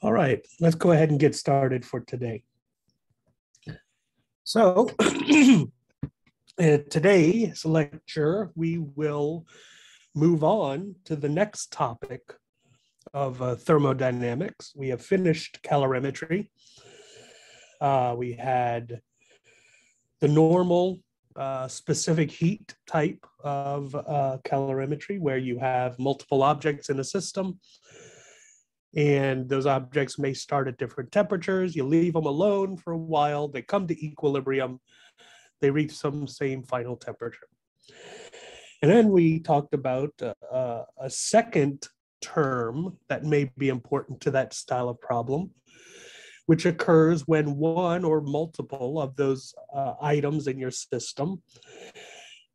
All right, let's go ahead and get started for today. So today's lecture, we will move on to the next topic of thermodynamics. We have finished calorimetry. We had the normal specific heat type of calorimetry, where you have multiple objects in a system, and those objects may start at different temperatures. You leave them alone for a while, they come to equilibrium, they reach some same final temperature. And then we talked about a second term that may be important to that style of problem, which occurs when one or multiple of those items in your system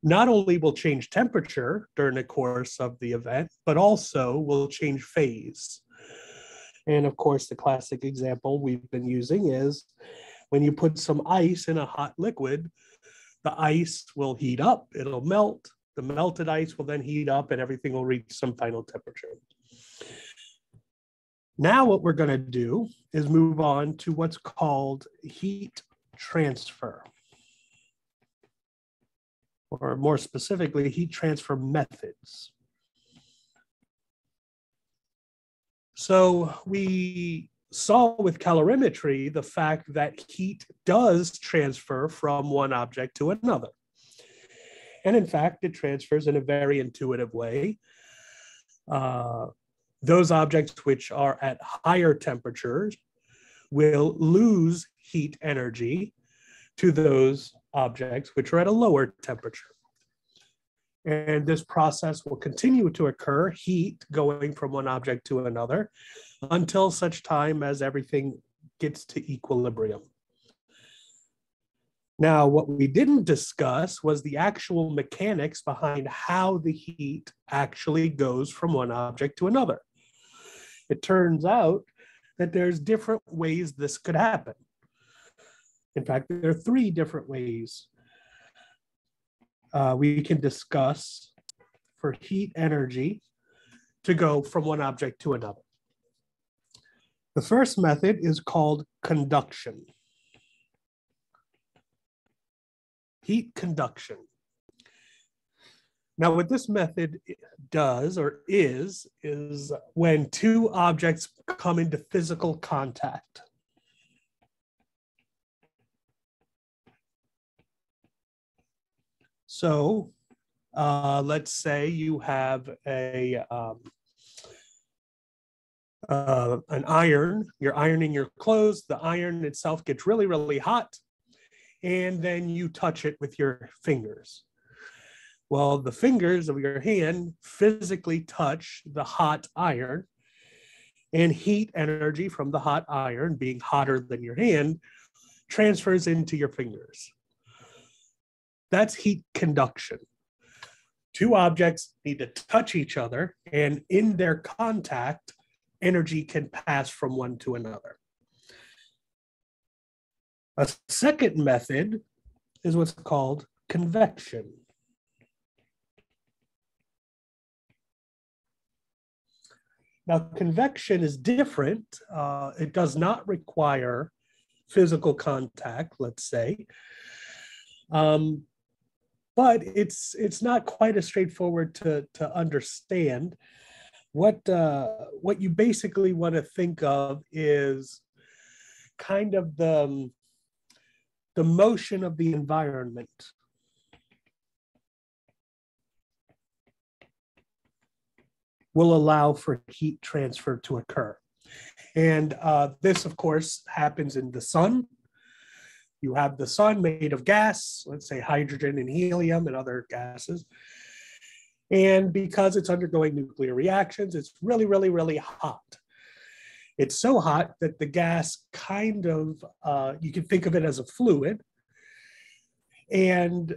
not only will change temperature during the course of the event, but also will change phase. And of course, the classic example we've been using is when you put some ice in a hot liquid, the ice will heat up, it'll melt, the melted ice will then heat up, and everything will reach some final temperature. Now what we're going to do is move on to what's called heat transfer, or more specifically, heat transfer methods. So we saw with calorimetry the fact that heat does transfer from one object to another. And in fact, it transfers in a very intuitive way. Those objects which are at higher temperatures will lose heat energy to those objects which are at a lower temperature. And this process will continue to occur, heat going from one object to another, until such time as everything gets to equilibrium. Now, what we didn't discuss was the actual mechanics behind how the heat actually goes from one object to another. It turns out that there's different ways this could happen. In fact, there are three different ways we can discuss for heat energy to go from one object to another. The first method is called conduction. Heat conduction. Now, what this method does or is when two objects come into physical contact. So let's say you have an iron, you're ironing your clothes, the iron itself gets really, really hot, and then you touch it with your fingers. Well, the fingers of your hand physically touch the hot iron, and heat energy from the hot iron, being hotter than your hand, transfers into your fingers. That's heat conduction. Two objects need to touch each other, and in their contact, energy can pass from one to another. A second method is what's called convection. Now, convection is different. It does not require physical contact, let's say. But it's not quite as straightforward to understand. What you basically want to think of is kind of the motion of the environment. Will allow for heat transfer to occur. And this, of course, happens in the sun. You have the sun made of gas, let's say hydrogen and helium and other gases. And because it's undergoing nuclear reactions, it's really, really, really hot. It's so hot that the gas kind of, you can think of it as a fluid. And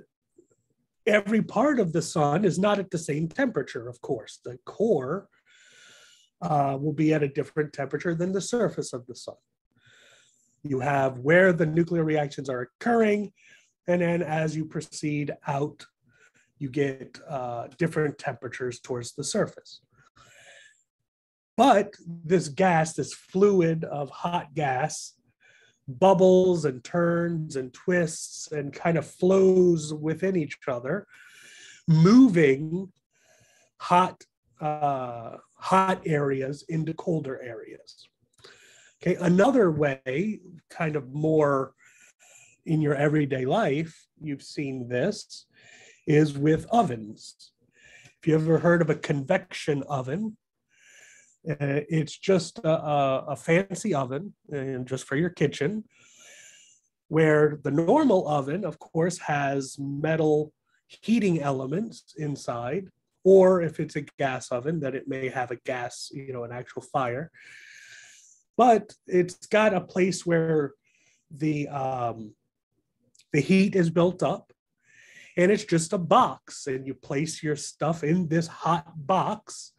every part of the sun is not at the same temperature, of course. The core will be at a different temperature than the surface of the sun. You have where the nuclear reactions are occurring, and then as you proceed out, you get different temperatures towards the surface. But this gas, this fluid of hot gas, bubbles and turns and twists and kind of flows within each other, moving hot areas into colder areas. Okay, another way, kind of more in your everyday life, you've seen this, is with ovens. If you ever heard of a convection oven, it's just a fancy oven, and just for your kitchen, where the normal oven, of course, has metal heating elements inside, or if it's a gas oven, that it may have a gas, an actual fire. But it's got a place where the heat is built up, and it's just a box, and you place your stuff in this hot box,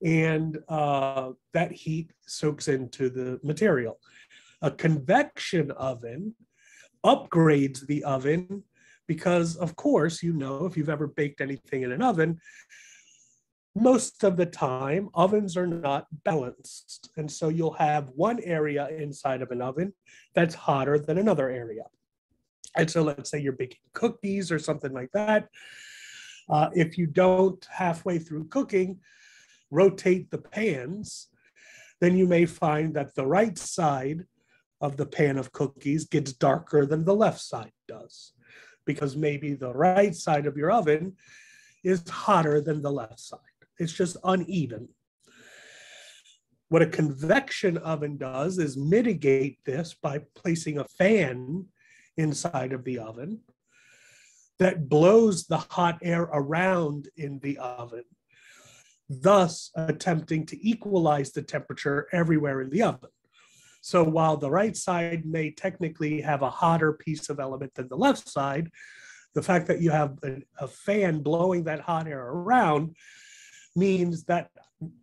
and that heat soaks into the material. A convection oven upgrades the oven because, of course, if you've ever baked anything in an oven, most of the time ovens are not balanced. And so you'll have one area inside of an oven that's hotter than another area. And so let's say you're baking cookies or something like that. If you don't halfway through cooking rotate the pans, then you may find that the right side of the pan of cookies gets darker than the left side does, because maybe the right side of your oven is hotter than the left side. It's just uneven. What a convection oven does is mitigate this by placing a fan inside of the oven that blows the hot air around in the oven, thus attempting to equalize the temperature everywhere in the oven. So while the right side may technically have a hotter piece of element than the left side, the fact that you have a fan blowing that hot air around means that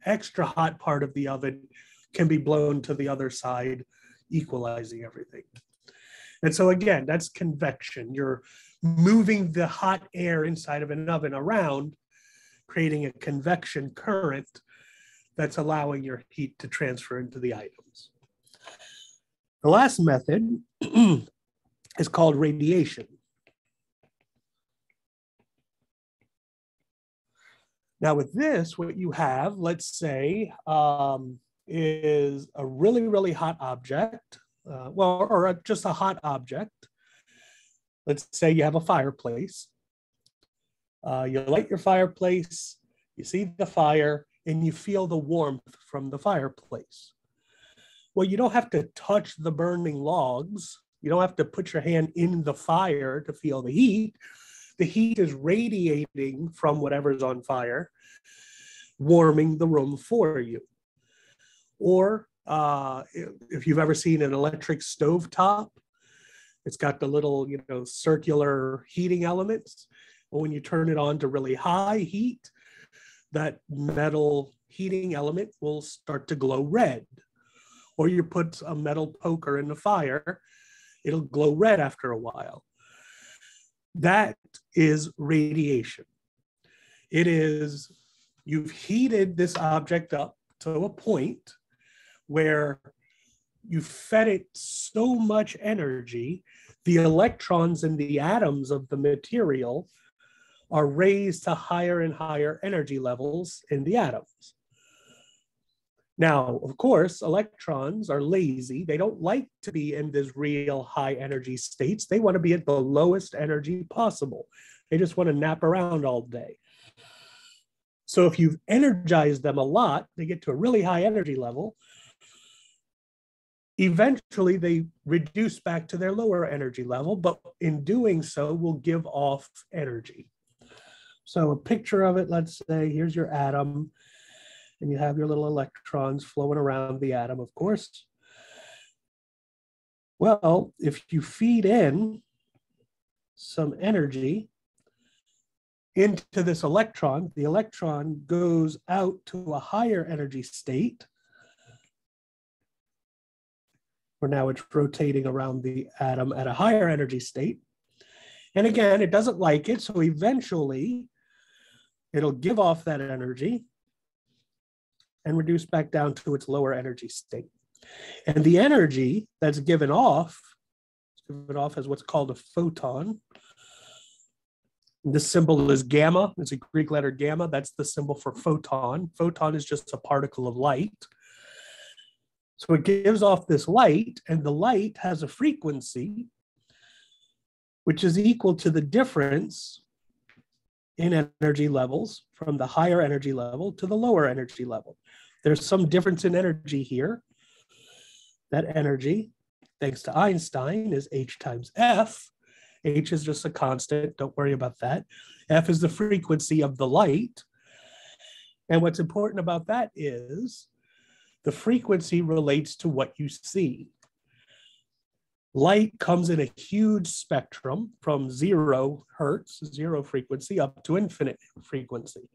extra hot part of the oven can be blown to the other side, equalizing everything. And so again, that's convection. You're moving the hot air inside of an oven around, creating a convection current that's allowing your heat to transfer into the items. The last method is called radiation. Now with this, what you have, let's say, is a really, really hot object, just a hot object. Let's say you have a fireplace. You light your fireplace, you see the fire, and you feel the warmth from the fireplace. Well, you don't have to touch the burning logs. You don't have to put your hand in the fire to feel the heat. The heat is radiating from whatever's on fire, warming the room for you. Or if you've ever seen an electric stovetop, it's got the little, circular heating elements. Well, when you turn it on to really high heat, that metal heating element will start to glow red. Or you put a metal poker in the fire, it'll glow red after a while. That is radiation. It is, you've heated this object up to a point where you fed it so much energy, the electrons in the atoms of the material are raised to higher and higher energy levels in the atoms. Now, of course, electrons are lazy. They don't like to be in this real high energy states. They want to be at the lowest energy possible. They just want to nap around all day. So if you've energized them a lot, they get to a really high energy level. Eventually, they reduce back to their lower energy level, but in doing so, will give off energy. So a picture of it, let's say, here's your atom, and you have your little electrons flowing around the atom, of course. Well, if you feed in some energy into this electron, the electron goes out to a higher energy state, where now it's rotating around the atom at a higher energy state. And again, it doesn't like it, so eventually it'll give off that energy, and reduced back down to its lower energy state. And the energy that's given off as what's called a photon. This symbol is gamma. It's a Greek letter gamma. That's the symbol for photon. Photon is just a particle of light. So it gives off this light, and the light has a frequency which is equal to the difference in energy levels from the higher energy level to the lower energy level. There's some difference in energy here. That energy, thanks to Einstein, is H times F. H is just a constant, don't worry about that. F is the frequency of the light. And what's important about that is the frequency relates to what you see. Light comes in a huge spectrum from 0 hertz, 0 frequency, up to infinite frequency.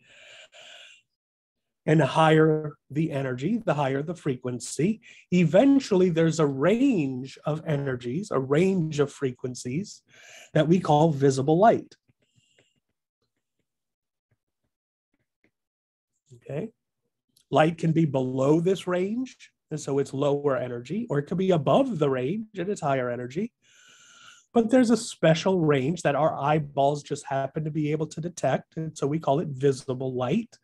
And the higher the energy, the higher the frequency. Eventually, there's a range of energies, a range of frequencies that we call visible light. Okay. Light can be below this range, and so it's lower energy, or it can be above the range and it's higher energy. But there's a special range that our eyeballs just happen to be able to detect, and so we call it visible light.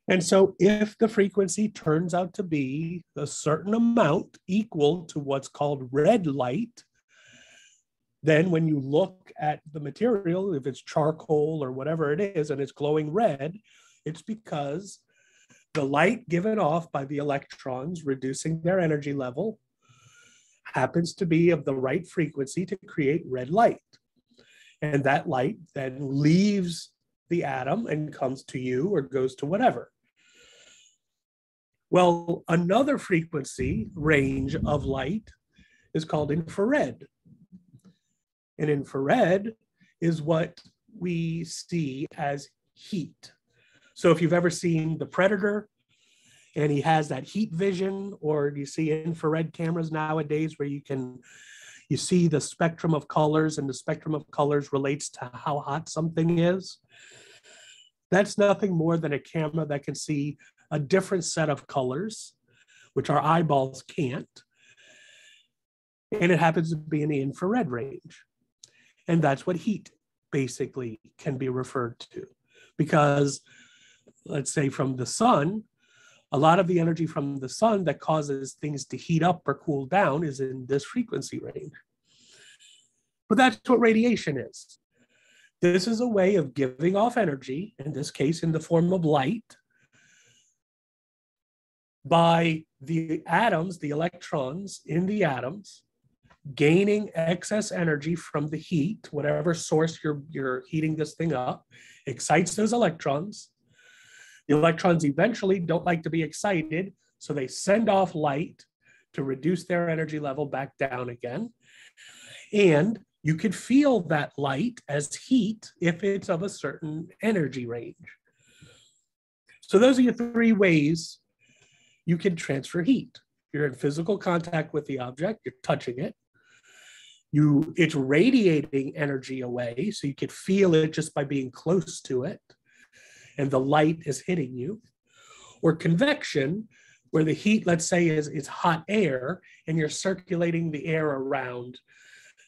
And so if the frequency turns out to be a certain amount equal to what's called red light, then when you look at the material, if it's charcoal or whatever it is, and it's glowing red, it's because the light given off by the electrons reducing their energy level happens to be of the right frequency to create red light. And that light then leaves the atom and comes to you or goes to whatever. Well, another frequency range of light is called infrared. And infrared is what we see as heat. So if you've ever seen The Predator and he has that heat vision, or you see infrared cameras nowadays where you see the spectrum of colors, and the spectrum of colors relates to how hot something is. That's nothing more than a camera that can see a different set of colors, which our eyeballs can't. And it happens to be in the infrared range. And that's what heat basically can be referred to. Because let's say from the sun, a lot of the energy from the sun that causes things to heat up or cool down is in this frequency range. But that's what radiation is. This is a way of giving off energy, in this case in the form of light, by the atoms, the electrons in the atoms, gaining excess energy from the heat, whatever source you're heating this thing up, excites those electrons. The electrons eventually don't like to be excited, so they send off light to reduce their energy level back down again. And you could feel that light as heat if it's of a certain energy range. So those are your 3 ways you can transfer heat. You're in physical contact with the object, you're touching it. It's radiating energy away, so you can feel it just by being close to it, and the light is hitting you. Or convection, where the heat, let's say, is hot air, and you're circulating the air around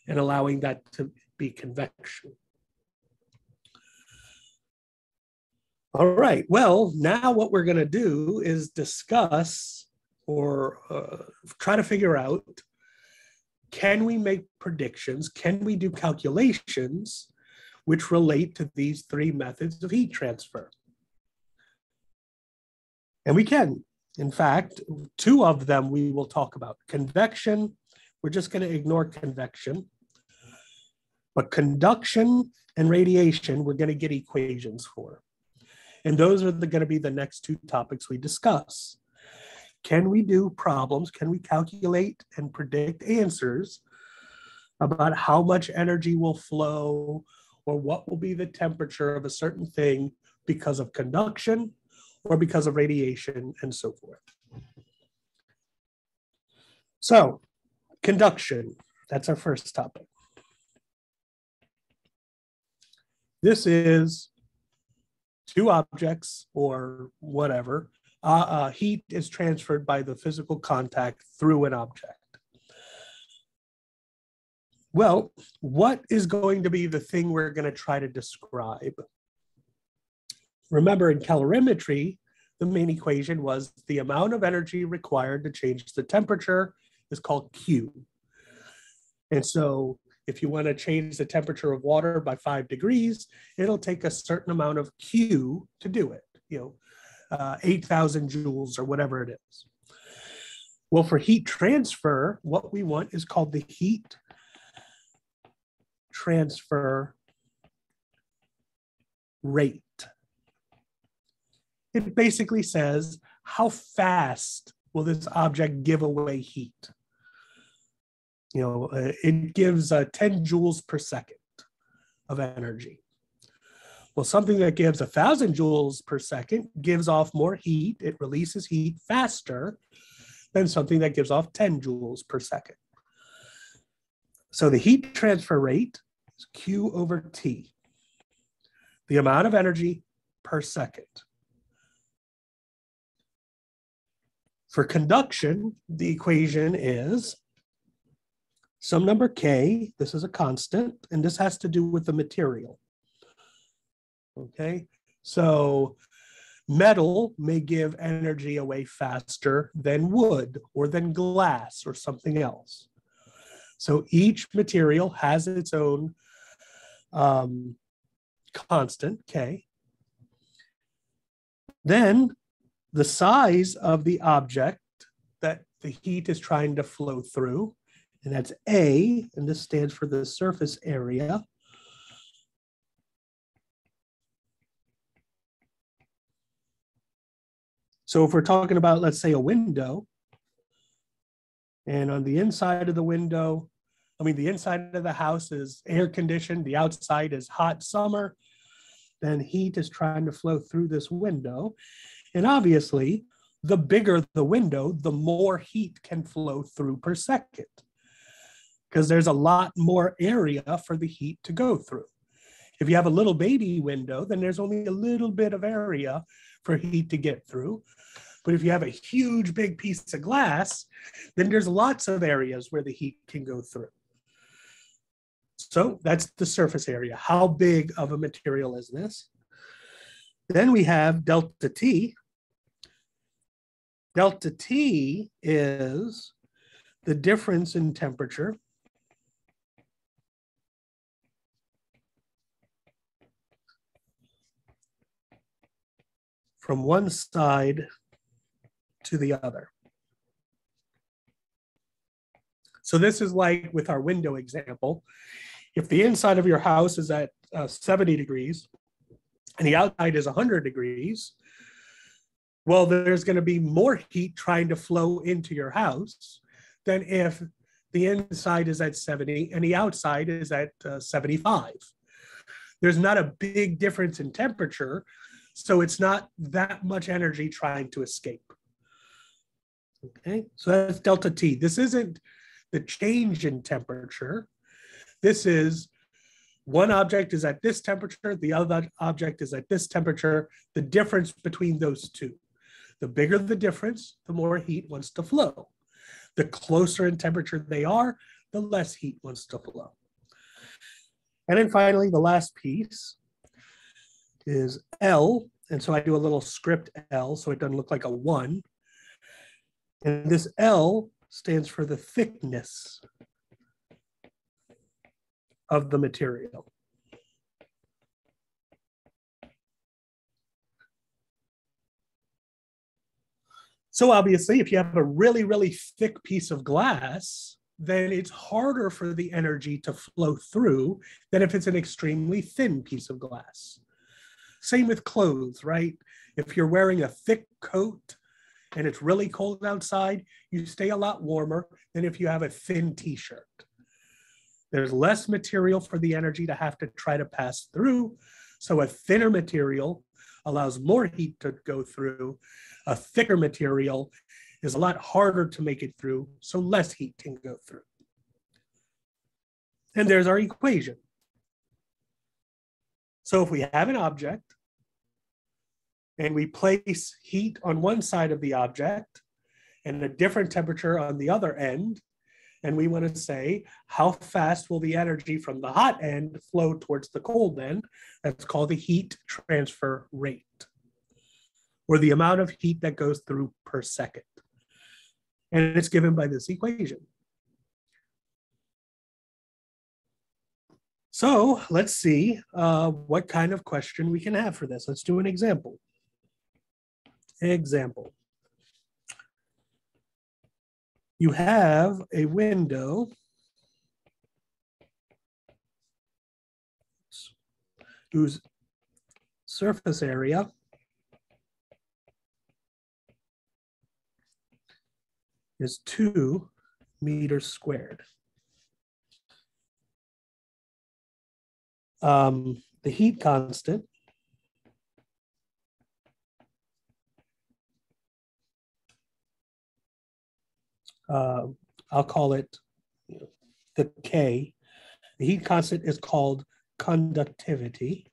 and allowing that to be convection. All right, well, now what we're gonna do is discuss or try to figure out, can we make predictions? Can we do calculations which relate to these 3 methods of heat transfer? And we can. In fact, 2 of them we will talk about. Convection, we're just going to ignore convection. But conduction and radiation, we're going to get equations for. And those are going to be the next 2 topics we discuss. Can we do problems? Can we calculate and predict answers about how much energy will flow, or what will be the temperature of a certain thing because of conduction or because of radiation, and so forth? So, conduction, that's our first topic. This is 2 objects or whatever heat is transferred by the physical contact through an object. Well, what is going to be the thing we're going to try to describe? Remember, in calorimetry, the main equation was the amount of energy required to change the temperature is called Q. And so if you want to change the temperature of water by 5 degrees, it'll take a certain amount of Q to do it, 8,000 joules or whatever it is. Well, for heat transfer, what we want is called the heat transfer rate. It basically says, how fast will this object give away heat? It gives 10 joules per second of energy. Well, something that gives 1,000 joules per second gives off more heat. It releases heat faster than something that gives off 10 joules per second. So the heat transfer rate is Q over T, the amount of energy per second. For conduction, the equation is some number K, this is a constant, and this has to do with the material. Okay, so metal may give energy away faster than wood or than glass or something else. So each material has its own constant, K. Then the size of the object that the heat is trying to flow through, and that's A, and this stands for the surface area. So if we're talking about, let's say, a window, and on the inside of the window, the inside of the house is air conditioned, the outside is hot summer, then heat is trying to flow through this window. And obviously, the bigger the window, the more heat can flow through per second, because there's a lot more area for the heat to go through. If you have a little baby window, then there's only a little bit of area for heat to get through. But if you have a huge, big piece of glass, then there's lots of areas where the heat can go through. So that's the surface area. How big of a material is this? Then we have delta T. Delta T is the difference in temperature from one side to the other. So this is like with our window example. If the inside of your house is at 70 degrees and the outside is 100 degrees, well, there's going to be more heat trying to flow into your house than if the inside is at 70 and the outside is at 75. There's not a big difference in temperature, so it's not that much energy trying to escape. Okay, so that's delta T. This isn't the change in temperature. This is one object is at this temperature, the other object is at this temperature, the difference between those two. The bigger the difference, the more heat wants to flow. The closer in temperature they are, the less heat wants to flow. And then finally, the last piece is L. And so I do a little script L so it doesn't look like a 1. And this L stands for the thickness of the material. So obviously, if you have a really, really thick piece of glass, then it's harder for the energy to flow through than if it's an extremely thin piece of glass. Same with clothes, right? If you're wearing a thick coat and it's really cold outside, you stay a lot warmer than if you have a thin t-shirt. There's less material for the energy to have to try to pass through. So a thinner material allows more heat to go through. A thicker material is a lot harder to make it through, so less heat can go through. And there's our equation. So if we have an object and we place heat on one side of the object and a different temperature on the other end, and we want to say how fast will the energy from the hot end flow towards the cold end. That's called the heat transfer rate, or the amount of heat that goes through per second. And it's given by this equation. So let's see what kind of question we can have for this. Let's do an example. Example. You have a window whose surface area is 2 meters squared. The heat constant I'll call it the K. The heat constant is called conductivity.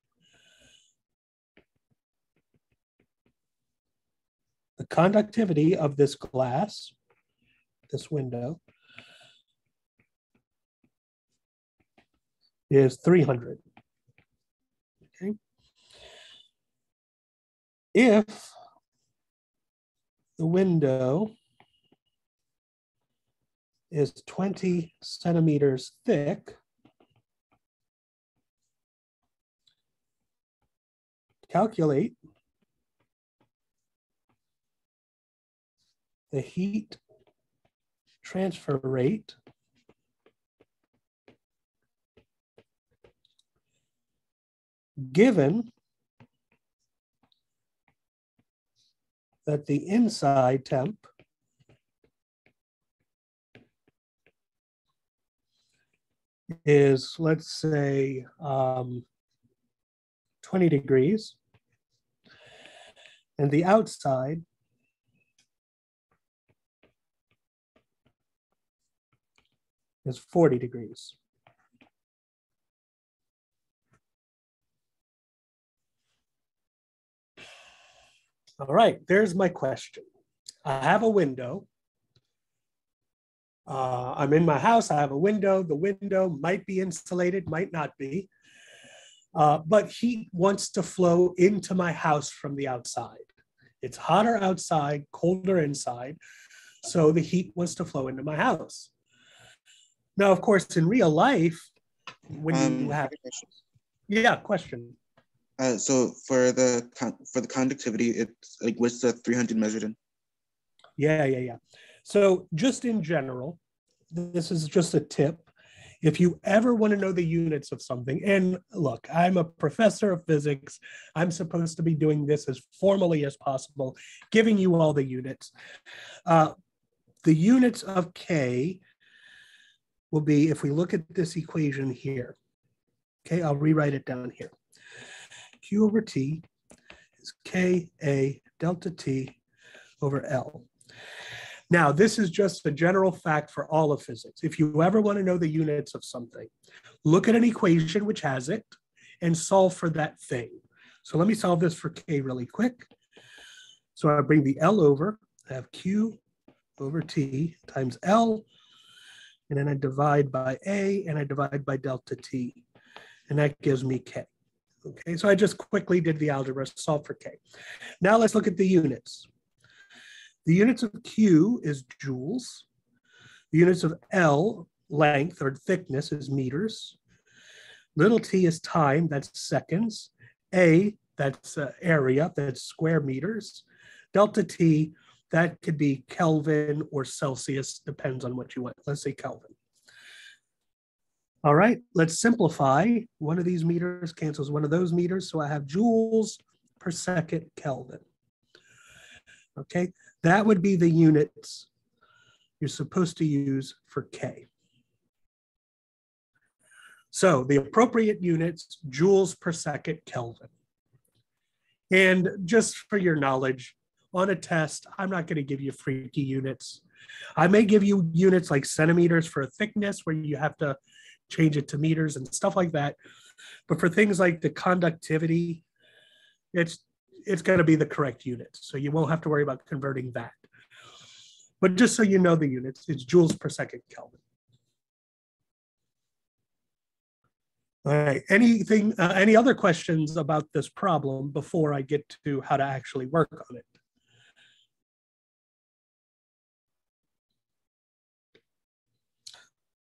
The conductivity of this glass, this window, is 300. Okay. If the window is 20 centimeters thick, calculate the heat transfer rate given that the inside temp is, let's say, 20 degrees, and the outside is 40 degrees. All right, there's my question. I have a window. I'm in my house, I have a window. The window might be insulated, might not be. But heat wants to flow into my house from the outside. It's hotter outside, colder inside. So the heat wants to flow into my house. Now, of course, in real life, when you have, yeah, question. So for the conductivity, it's like, what's the 300 measured in? Yeah. So just in general, this is just a tip. If you ever want to know the units of something, and look, I'm a professor of physics. I'm supposed to be doing this as formally as possible, giving you all the units. The units of K will be, if we look at this equation here, okay, I'll rewrite it down here. Q over T is Ka delta T over L. Now, this is just a general fact for all of physics. If you ever want to know the units of something, look at an equation which has it and solve for that thing. So let me solve this for K really quick. So I bring the L over, I have Q over T times L, and then I divide by A and I divide by delta T, and that gives me K. Okay, so I just quickly did the algebra, solve for K. Now let's look at the units. The units of Q is joules. The units of L, length or thickness, is meters. Little t is time, that's seconds. A, that's area, that's square meters. Delta T, that could be Kelvin or Celsius, depends on what you want. Let's say Kelvin. All right, let's simplify. One of these meters cancels one of those meters, so I have joules per second Kelvin. Okay, that would be the units you're supposed to use for K. So the appropriate units, joules per second Kelvin. And just for your knowledge, on a test, I'm not going to give you freaky units. I may give you units like centimeters for a thickness where you have to change it to meters and stuff like that. But for things like the conductivity, it's going to be the correct unit. So you won't have to worry about converting that. But just so you know the units, it's joules per second Kelvin. All right, any other questions about this problem before I get to how to actually work on it?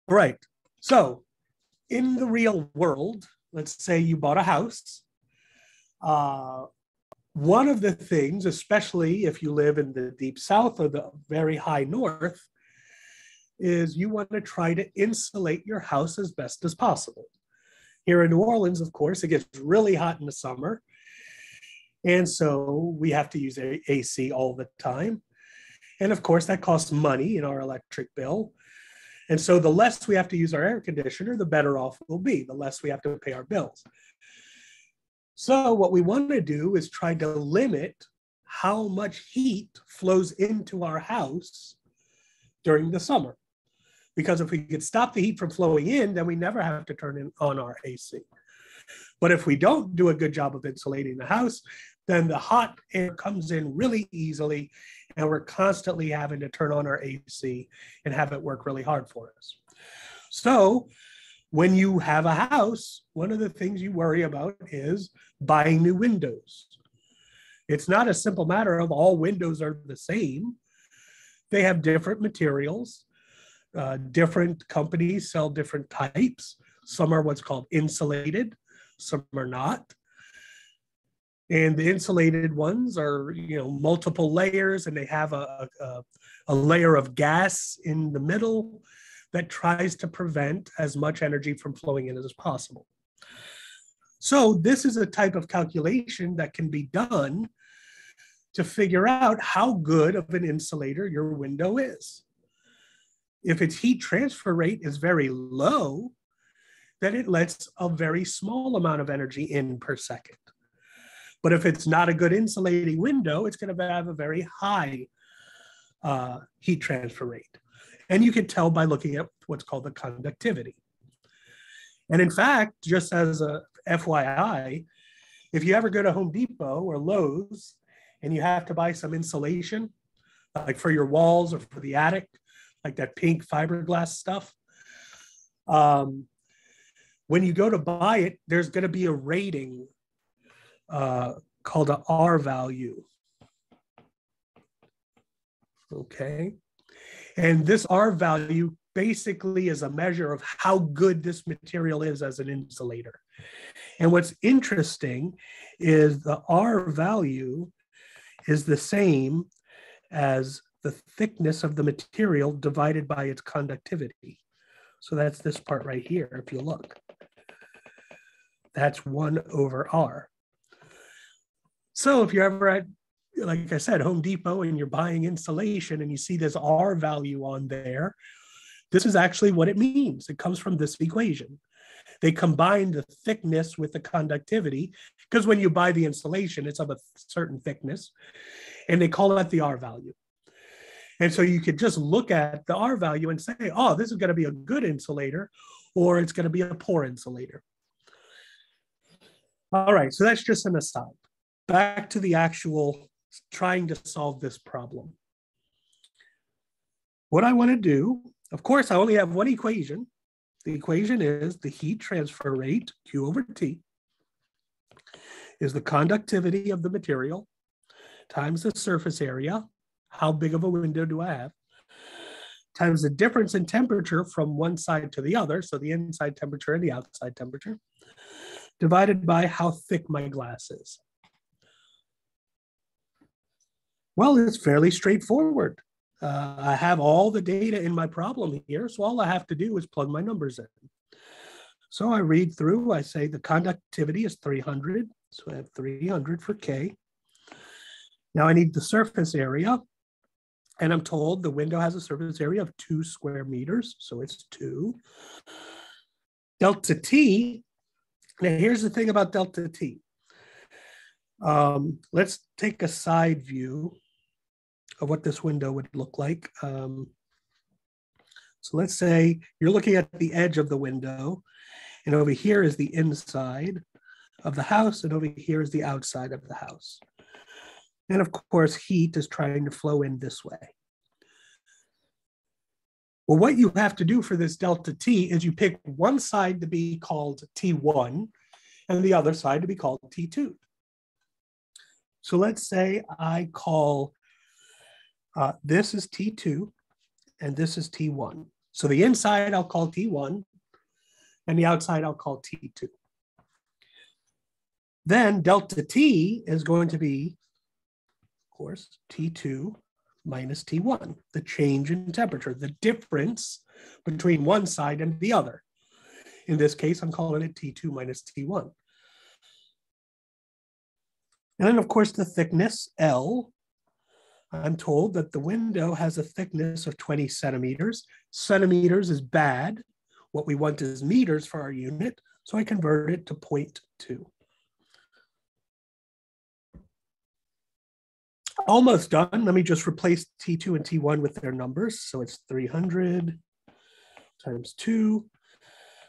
All right, so in the real world, let's say you bought a house. One of the things, especially if you live in the deep south or the very high north, is you want to try to insulate your house as best as possible. Here in New Orleans, of course, it gets really hot in the summer. And so we have to use AC all the time. And of course, that costs money in our electric bill. And so the less we have to use our air conditioner, the better off we'll be, the less we have to pay our bills. So what we want to do is try to limit how much heat flows into our house during the summer. Because if we could stop the heat from flowing in, then we never have to turn on our AC. But if we don't do a good job of insulating the house, then the hot air comes in really easily, and we're constantly having to turn on our AC and have it work really hard for us. So when you have a house, one of the things you worry about is buying new windows. It's not a simple matter of all windows are the same. They have different materials. Different companies sell different types. Some are what's called insulated, some are not. And the insulated ones are, multiple layers, and they have a layer of gas in the middle that tries to prevent as much energy from flowing in as possible. So this is a type of calculation that can be done to figure out how good of an insulator your window is. If its heat transfer rate is very low, then it lets a very small amount of energy in per second. But if it's not a good insulating window, it's going to have a very high heat transfer rate. And you can tell by looking at what's called the conductivity. And in fact, just as a FYI, if you ever go to Home Depot or Lowe's and you have to buy some insulation, like for your walls or for the attic, like that pink fiberglass stuff. When you go to buy it, there's going to be a rating called an R value. Okay. And this R value basically is a measure of how good this material is as an insulator. And what's interesting is the R value is the same as the thickness of the material divided by its conductivity. So that's this part right here, if you look. That's 1/R. So if you're ever at, like I said, Home Depot and you're buying insulation and you see this R value on there, this is actually what it means. It comes from this equation. They combine the thickness with the conductivity, because when you buy the insulation, it's of a certain thickness, and they call that the R value. And so you could just look at the R value and say, oh, this is going to be a good insulator, or it's going to be a poor insulator. All right, so that's just an aside. Back to the actual trying to solve this problem. What I want to do, of course, I only have one equation. The equation is the heat transfer rate, Q over T, is the conductivity of the material times the surface area. How big of a window do I have? Times the difference in temperature from one side to the other, so the inside temperature and the outside temperature, divided by how thick my glass is. Well, it's fairly straightforward. I have all the data in my problem here, so all I have to do is plug my numbers in. So I read through, I say the conductivity is 300, so I have 300 for K. Now I need the surface area, and I'm told the window has a surface area of 2 square meters, so it's 2. Delta T, now here's the thing about delta T. Let's take a side view of what this window would look like. So let's say you're looking at the edge of the window, and over here is the inside of the house, and over here is the outside of the house. And of course, heat is trying to flow in this way. Well, what you have to do for this delta T is you pick one side to be called T1 and the other side to be called T2. So let's say I call this is T2 and this is T1. So the inside I'll call T1 and the outside I'll call T2. Then delta T is going to be, of course, T2 minus T1, the change in temperature, the difference between one side and the other. In this case, I'm calling it T2 minus T1. And then, of course, the thickness, L. I'm told that the window has a thickness of 20 centimeters. Centimeters is bad. What we want is meters for our unit, so I convert it to 0.2. Almost done. Let me just replace T2 and T1 with their numbers. So it's 300 times 2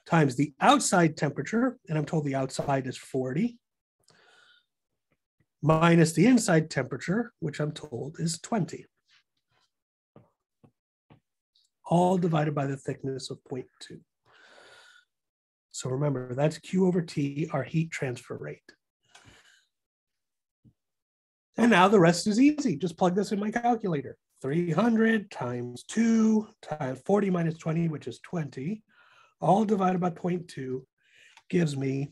times the outside temperature, and I'm told the outside is 40, minus the inside temperature, which I'm told is 20. All divided by the thickness of 0.2. So remember, that's Q over T, our heat transfer rate. And now the rest is easy. Just plug this in my calculator. 300 times 2 times 40 minus 20, which is 20, all divided by 0.2 gives me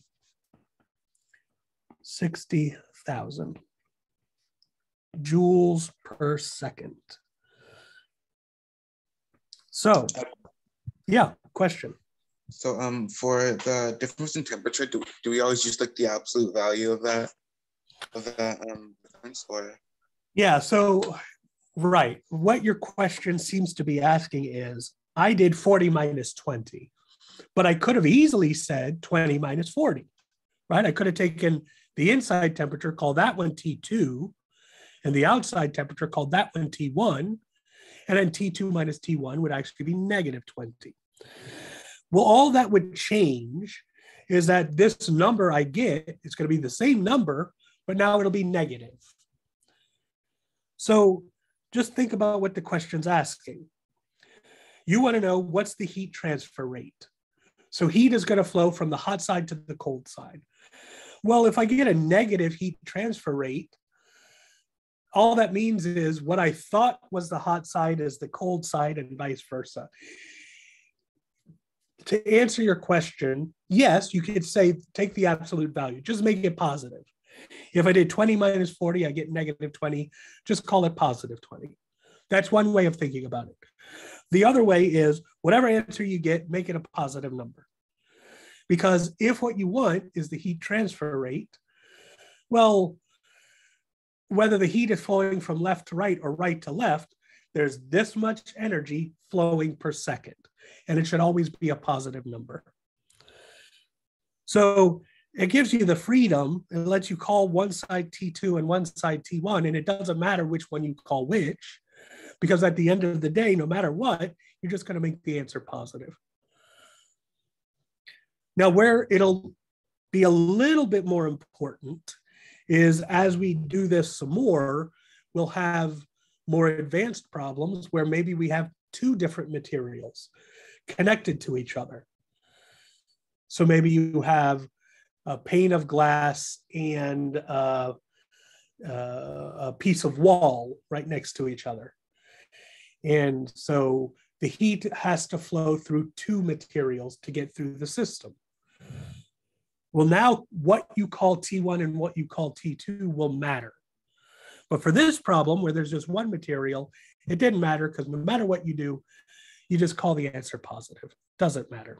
60,000 joules per second. So, yeah, question. So for the difference in temperature, do we always use like the absolute value of that difference, or? Yeah, so right. What your question seems to be asking is, I did 40 minus 20, but I could have easily said 20 minus 40, right? I could have taken the inside temperature, called that one T2, and the outside temperature, called that one T1, and then T2 minus T1 would actually be negative 20. Well, all that would change is that this number I get is going to be the same number, but now it'll be negative. So just think about what the question's asking. You want to know what's the heat transfer rate. So heat is going to flow from the hot side to the cold side. Well, if I get a negative heat transfer rate, all that means is what I thought was the hot side is the cold side and vice versa. To answer your question, yes, you could say take the absolute value, just make it positive. If I did 20 minus 40, I get negative 20, just call it positive 20. That's one way of thinking about it. The other way is whatever answer you get, make it a positive number. Because if what you want is the heat transfer rate, well, whether the heat is flowing from left to right or right to left, there's this much energy flowing per second, and it should always be a positive number. So it gives you the freedom and lets you call one side T2 and one side T1, and it doesn't matter which one you call which, because at the end of the day, no matter what, you're just going to make the answer positive. Now, where it'll be a little bit more important is as we do this some more, we'll have more advanced problems where maybe we have two different materials connected to each other. So maybe you have a pane of glass and a piece of wall right next to each other. And so the heat has to flow through two materials to get through the system. Well, now what you call T1 and what you call T2 will matter. But for this problem where there's just one material, it didn't matter because no matter what you do, you just call the answer positive. Doesn't matter.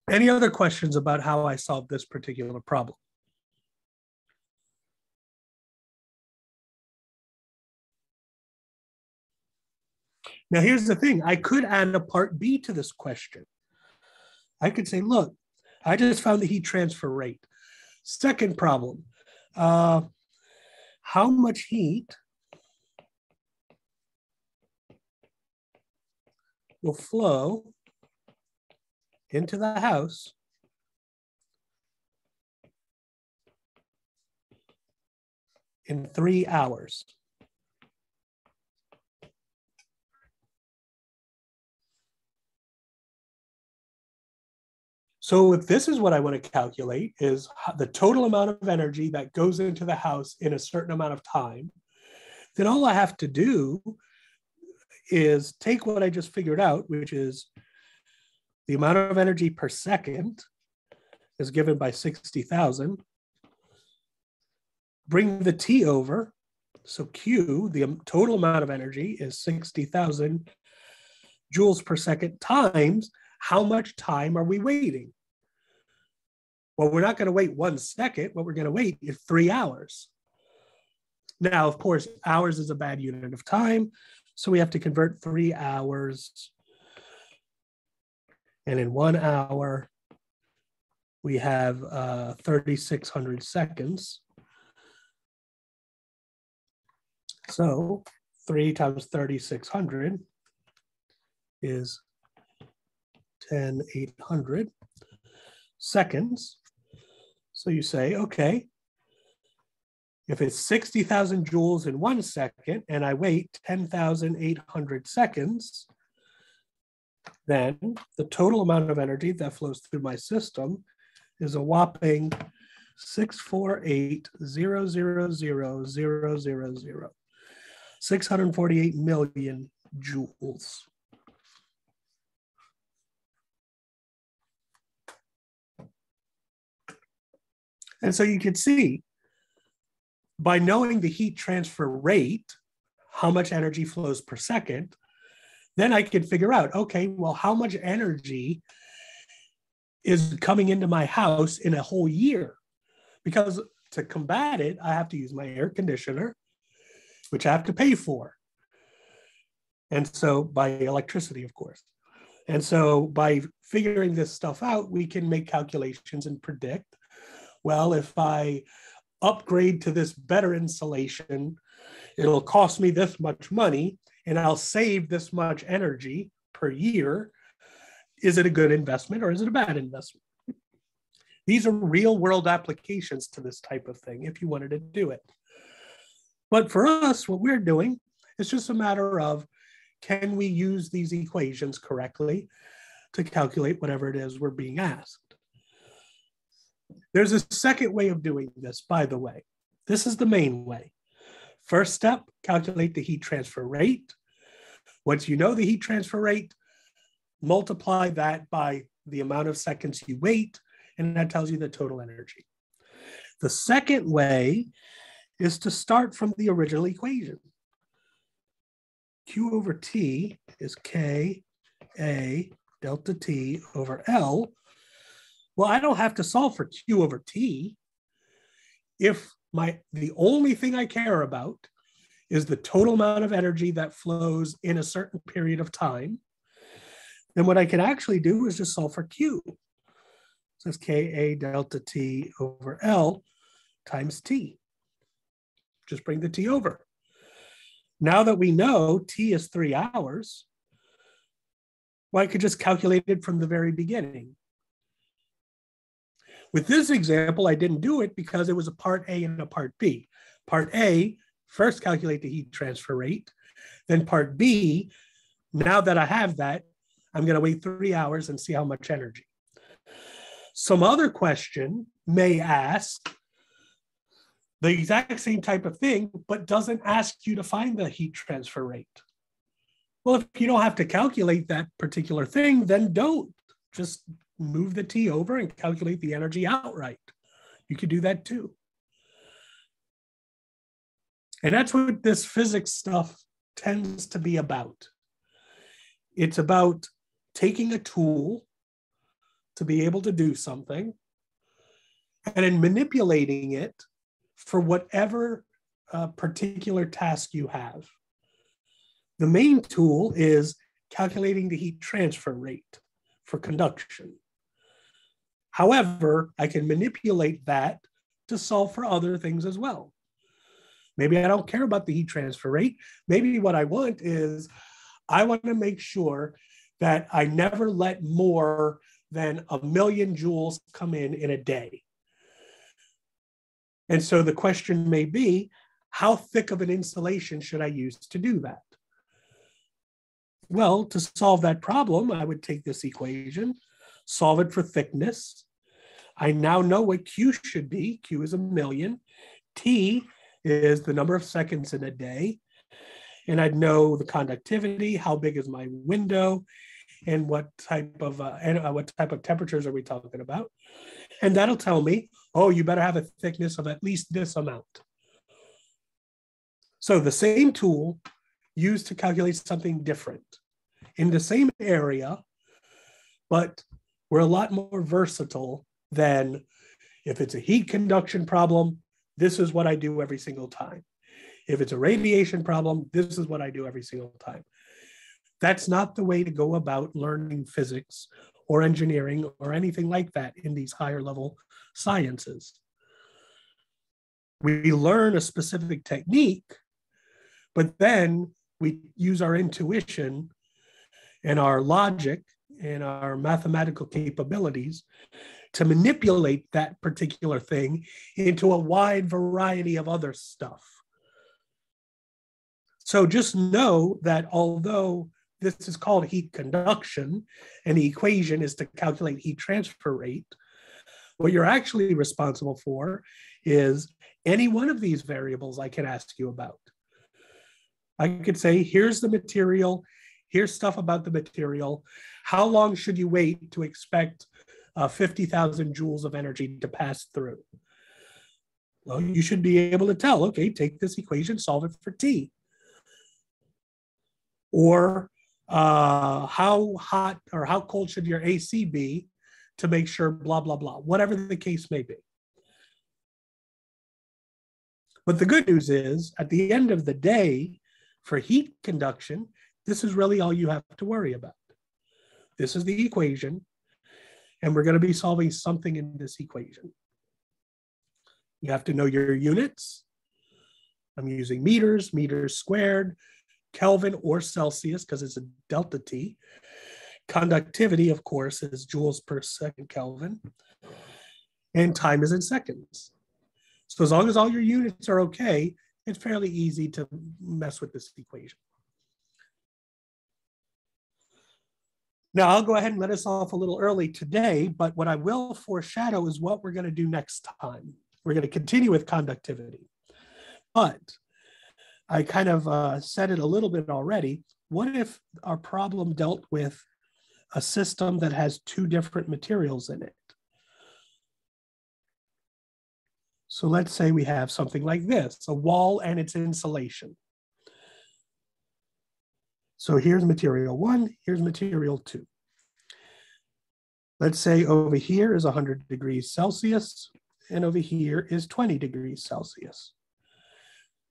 Any other questions about how I solved this particular problem? Now, here's the thing. I could add a part B to this question. I could say, look, I just found the heat transfer rate. Second problem, how much heat will flow into the house in 3 hours. So if this is what I want to calculate, is the total amount of energy that goes into the house in a certain amount of time, then all I have to do is take what I just figured out, which is the amount of energy per second is given by 60,000. Bring the T over. So Q, the total amount of energy, is 60,000 joules per second times how much time are we waiting? Well, we're not going to wait 1 second. What we're going to wait is 3 hours. Now, of course, hours is a bad unit of time. So we have to convert 3 hours. And in 1 hour, we have 3,600 seconds. So 3 times 3,600 is 10,800 seconds. So you say, okay, if it's 60,000 joules in 1 second and I wait 10,800 seconds, then the total amount of energy that flows through my system is a whopping 648,000,000, 648 million joules. And so you can see, by knowing the heat transfer rate, how much energy flows per second, then I can figure out, okay, well, how much energy is coming into my house in a whole year? Because to combat it, I have to use my air conditioner, which I have to pay for. And so by electricity, of course. And so by figuring this stuff out, we can make calculations and predict, well, if I upgrade to this better insulation, it'll cost me this much money and I'll save this much energy per year. Is it a good investment or is it a bad investment? These are real world applications to this type of thing if you wanted to do it. But for us, what we're doing is just a matter of, can we use these equations correctly to calculate whatever it is we're being asked? There's a second way of doing this, by the way. This is the main way. First step, calculate the heat transfer rate. Once you know the heat transfer rate, multiply that by the amount of seconds you wait, and that tells you the total energy. The second way is to start from the original equation. Q over T is K A delta T over L. Well, I don't have to solve for Q over T. If the only thing I care about is the total amount of energy that flows in a certain period of time, then what I can actually do is just solve for Q. So it's K A delta T over L times T. Just bring the T over. Now that we know T is 3 hours, well, I could just calculate it from the very beginning. With this example, I didn't do it because it was a part A and a part B. Part A, first calculate the heat transfer rate. Then part B, now that I have that, I'm going to wait 3 hours and see how much energy. Some other question may ask the exact same type of thing, but doesn't ask you to find the heat transfer rate. Well, if you don't have to calculate that particular thing, then don't. Just move the T over and calculate the energy outright. You could do that too. And that's what this physics stuff tends to be about. It's about taking a tool to be able to do something and then manipulating it for whatever particular task you have. The main tool is calculating the heat transfer rate for conduction. However, I can manipulate that to solve for other things as well. Maybe I don't care about the heat transfer rate. Maybe what I want is, I want to make sure that I never let more than 1,000,000 joules come in a day. And so the question may be, how thick of an insulation should I use to do that? Well, to solve that problem, I would take this equation, solve it for thickness. I now know what Q should be. Q is 1,000,000. T is the number of seconds in a day. And I'd know the conductivity, how big is my window, and what type of temperatures are we talking about. And that'll tell me, oh, you better have a thickness of at least this amount. So the same tool used to calculate something different in the same area, but we're a lot more versatile than if it's a heat conduction problem, this is what I do every single time. If it's a radiation problem, this is what I do every single time. That's not the way to go about learning physics or engineering or anything like that in these higher level sciences. We learn a specific technique, but then we use our intuition and our logic and our mathematical capabilities to manipulate that particular thing into a wide variety of other stuff. So just know that although this is called heat conduction and the equation is to calculate heat transfer rate, what you're actually responsible for is any one of these variables I can ask you about. I could say, here's the material, here's stuff about the material. How long should you wait to expect 50,000 joules of energy to pass through? Well, you should be able to tell, okay, take this equation, solve it for T. Or how hot or how cold should your AC be to make sure blah, blah, blah, whatever the case may be. But the good news is, at the end of the day, for heat conduction, this is really all you have to worry about. This is the equation, and we're going to be solving something in this equation. You have to know your units. I'm using meters, meters squared, Kelvin or Celsius, because it's a delta T. Conductivity, of course, is joules per second Kelvin. And time is in seconds. So as long as all your units are okay, it's fairly easy to mess with this equation. Now, I'll go ahead and let us off a little early today, but what I will foreshadow is what we're going to do next time. We're going to continue with conductivity. But I kind of said it a little bit already. What if our problem dealt with a system that has two different materials in it? So let's say we have something like this, a wall and its insulation. So here's material 1, here's material 2. Let's say over here is 100 degrees Celsius, and over here is 20 degrees Celsius.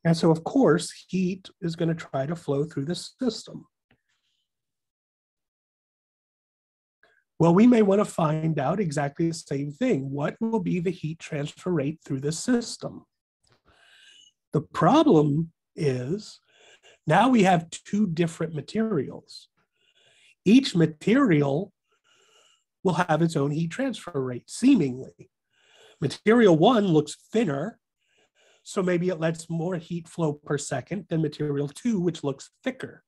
And so, of course, heat is going to try to flow through the system. Well, we may want to find out exactly the same thing. What will be the heat transfer rate through the system? The problem is now we have two different materials. Each material will have its own heat transfer rate, seemingly. Material 1 looks thinner, so maybe it lets more heat flow per second than material 2, which looks thicker.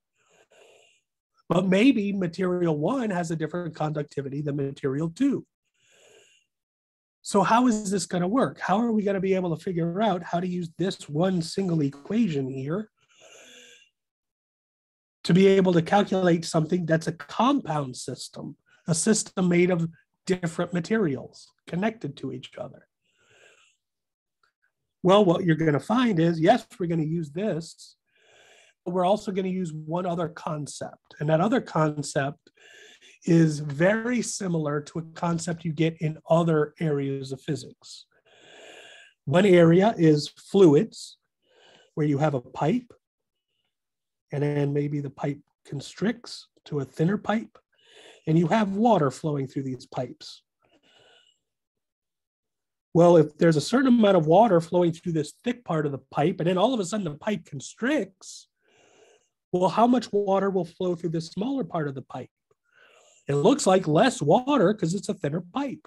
But maybe material 1 has a different conductivity than material 2. So how is this going to work? How are we going to be able to figure out how to use this one single equation here to be able to calculate something that's a compound system, a system made of different materials connected to each other? Well, what you're going to find is, yes, we're going to use this, but we're also going to use one other concept. And that other concept is very similar to a concept you get in other areas of physics. One area is fluids, where you have a pipe, and then maybe the pipe constricts to a thinner pipe, and you have water flowing through these pipes. Well, if there's a certain amount of water flowing through this thick part of the pipe, and then all of a sudden the pipe constricts, well, how much water will flow through this smaller part of the pipe? It looks like less water because it's a thinner pipe.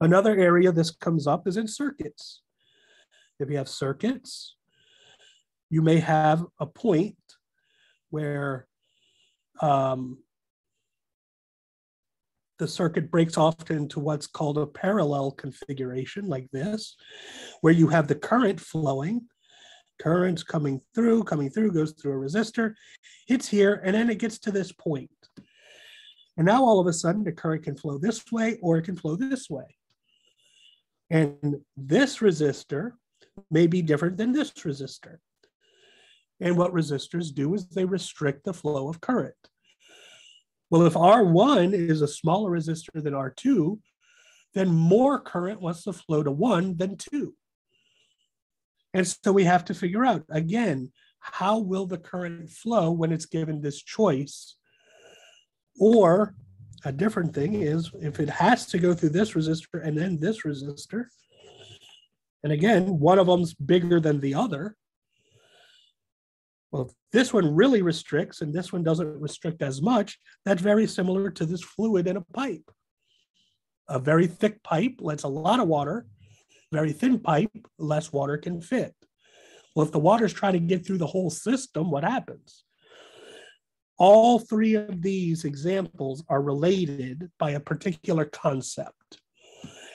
Another area this comes up is in circuits. If you have circuits, you may have a point where the circuit breaks off into what's called a parallel configuration, like this, where you have the current flowing, current's coming through, goes through a resistor, hits here, and then it gets to this point. And now all of a sudden the current can flow this way or it can flow this way. And this resistor may be different than this resistor. And what resistors do is they restrict the flow of current. Well, if R1 is a smaller resistor than R2, then more current wants to flow to 1 than 2. And so we have to figure out, again, how will the current flow when it's given this choice? Or a different thing is if it has to go through this resistor and then this resistor, and again, one of them's bigger than the other, well, if this one really restricts and this one doesn't restrict as much, that's very similar to this fluid in a pipe. A very thick pipe lets a lot of water, very thin pipe, less water can fit. Well, if the water's trying to get through the whole system, what happens? All three of these examples are related by a particular concept.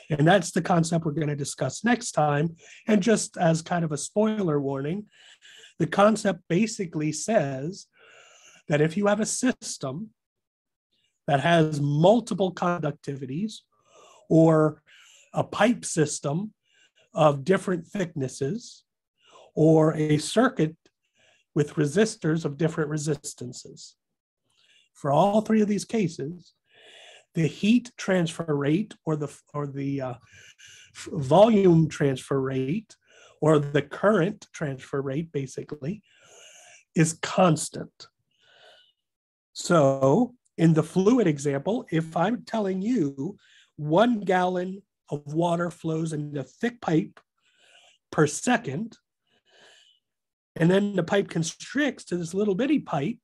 And that's the concept we're going to discuss next time. And just as kind of a spoiler warning, the concept basically says that if you have a system that has multiple conductivities or a pipe system of different thicknesses or a circuit with resistors of different resistances, for all three of these cases, the heat transfer rate or the volume transfer rate or the current transfer rate basically is constant. So in the fluid example, if I'm telling you 1 gallon of water flows in a thick pipe per second, and then the pipe constricts to this little bitty pipe,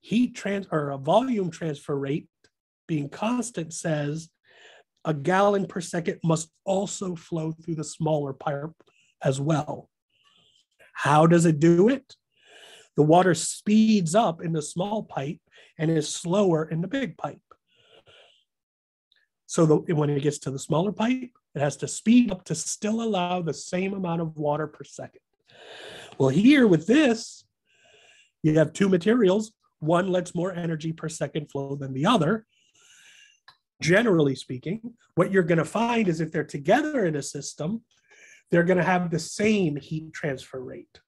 a volume transfer rate being constant says a gallon per second must also flow through the smaller pipe as well. How does it do it? The water speeds up in the small pipe and is slower in the big pipe. So when it gets to the smaller pipe, it has to speed up to still allow the same amount of water per second. Well, here with this, you have two materials. One lets more energy per second flow than the other. Generally speaking, what you're going to find is if they're together in a system, they're going to have the same heat transfer rate.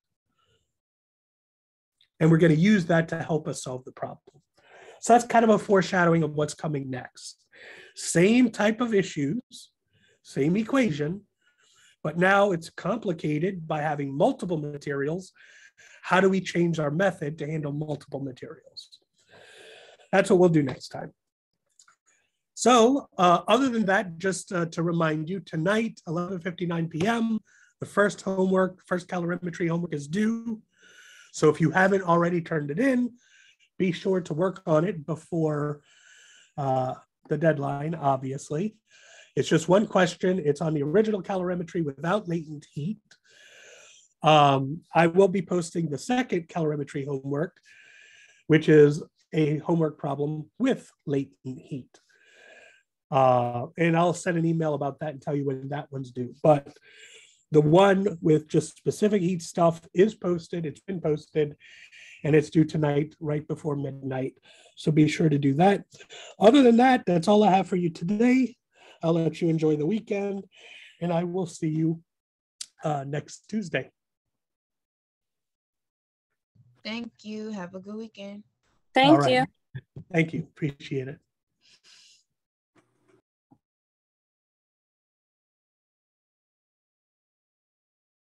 And we're going to use that to help us solve the problem. So that's kind of a foreshadowing of what's coming next. Same type of issues, same equation, but now it's complicated by having multiple materials. How do we change our method to handle multiple materials? That's what we'll do next time. So other than that, just to remind you, tonight, 11:59 p.m., the first calorimetry homework is due. So if you haven't already turned it in, be sure to work on it before the deadline, obviously. It's just one question. It's on the original calorimetry without latent heat. I will be posting the second calorimetry homework, which is a homework problem with latent heat. And I'll send an email about that and tell you when that one's due. But the one with just specific heat stuff is posted. It's been posted, and it's due tonight, right before midnight. So be sure to do that. Other than that, that's all I have for you today. I'll let you enjoy the weekend, and I will see you next Tuesday. Thank you. Have a good weekend. Thank you. Thank you. Appreciate it.